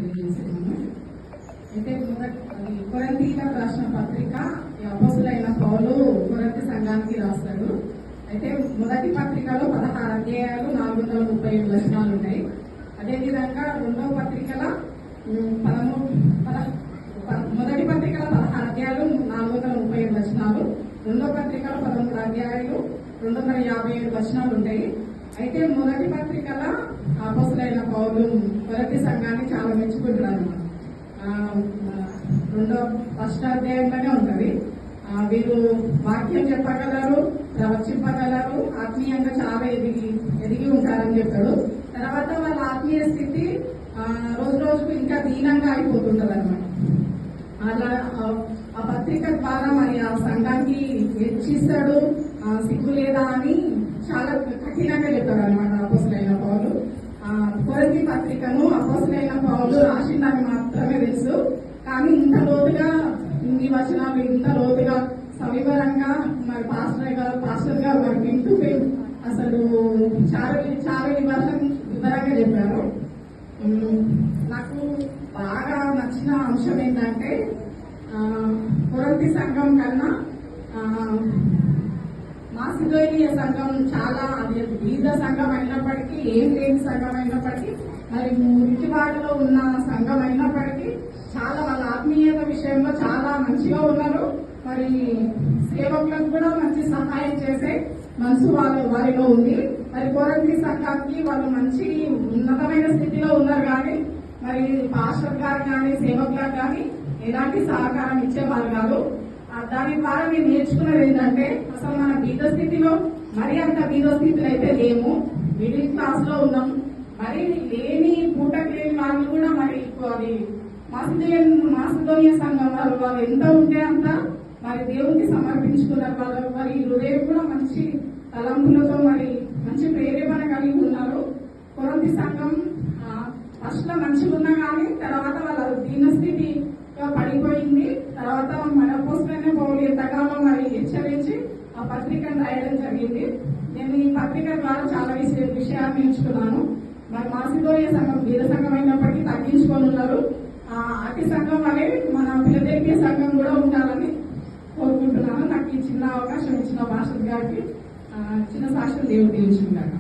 తెలియజేస్తున్నాను. అయితే కొరింథీయులకు రాసిన పత్రిక అపోస్తులైన పౌలు కొరింథీ సంఘానికి రాస్తాడు. అయితే మొదటి పత్రికలో 16 అధ్యాయాలు 437 వచనాలు ఉన్నాయి. అదేవిధంగా రెండవ పత్రికల మొదటి పత్రికల 16 అధ్యాయాలు 437 వచనాలు, రెండవ పత్రికలో 13 అధ్యాయాలు 257 వచనాలు ఉంటాయి. అయితే మొదటి పత్రికల అపోస్తులైన పౌలు కొరింథీ సంఘాన్ని చాలా మెచ్చుకుంటున్నారు. ఫస్ట్ అధ్యాయంలోనే ఉంటది. వీరు వాక్యం చెప్పగలరు, ప్రవచింపగలరు, ఆత్మీయంగా చాలా ఎదిగి ఉంటారని చెప్పాడు. తర్వాత వాళ్ళ ఆత్మీయ స్థితి రోజు రోజుకు ఇంకా దీనంగా అయిపోతుంటది అనమాట. అలా ఆ పత్రిక ద్వారా మరి ఆ సంఘానికి హెచ్చిస్తాడు, సిగ్గు లేదా అని చాలా కఠినంగా చెప్పాడు అనమాట అపోస్తులైన పౌలు. కొరింథీ పత్రికను అపోస్తులైన పౌలు రాసిందని మాత్రమే తెలుసు, కానీ ఇంత లోతుగా ఇన్ని వచనాలు ఇంత లోతుగా సవివరంగా మరి పాస్టర్ గారు మరి వింటూ అసలు చాలా వివరంగా చెప్పారు. నాకు బాగా నచ్చిన అంశం ఏంటంటే కొరింథీ సంఘం కన్నా మాసిదోనియ సంఘం చాలా అది బీద సంఘం అయినప్పటికీ, ఏం లేని సంఘం అయినప్పటికీ, మరి మురికివాడలో ఉన్న సంఘం అయినప్పటికీ చాలా వాళ్ళ ఆత్మీయత విషయంలో చాలా మంచిగా ఉన్నారు. మరి సేవకులకు కూడా మంచి సహాయం చేసే మనసు వారిలో ఉంది. మరి కొరింథీ సంఘానికి వాళ్ళు మంచి ఉన్నతమైన స్థితిలో ఉన్నారు, కానీ మరి పాస్టర్ గారు కానీ సేవకులకు కానీ ఎలాంటి సహకారం ఇచ్చేవారు కాదు. దాని ద్వారా మేము నేర్చుకున్నది ఏంటంటే అసలు మన బీద స్థితిలో మరి అంత బీద స్థితిలో అయితే లేము, మిడిల్ క్లాస్ లో ఉన్నాం. మరి లేని పూటకు లేని వాళ్ళు కూడా మరి అది మాసిదోనియ సంఘం వాళ్ళు ఎంత ఉంటే అంత మరి దేవునికి సమర్పించుకున్నారు. వాళ్ళు మరి హృదయం కూడా మంచి తలంపులతో మరి మంచి ప్రేరేపణ కలిగి ఉన్నారు. కొరింథీ సంఘం ఫస్ట్ లో మంచిగా ఉన్నా కానీ తర్వాత వాళ్ళ దీనస్థితిగా పడిపోయింది. తర్వాత మన అపోస్తులైన పౌలు ఎంతగానో మరి హెచ్చరించి ఆ పత్రికను రాయడం జరిగింది. నేను ఈ పత్రిక ద్వారా చాలా విషయాలు నేర్చుకున్నాను. మరి మాసిదోనియ సంఘం బీద సంఘం అయినప్పటికీ తగ్గించుకొని ఉన్నారు. అతి సంఘం వలె మన ఫిలదెల్ఫియా సంఘం కూడా ఉండాలని కోరుకుంటున్నాను. నాకు ఈ చిన్న అవకాశం ఇచ్చిన పాస్టర్ గారికి చిన్న సాక్ష్యం దేవుడు దీవించుకున్నాను.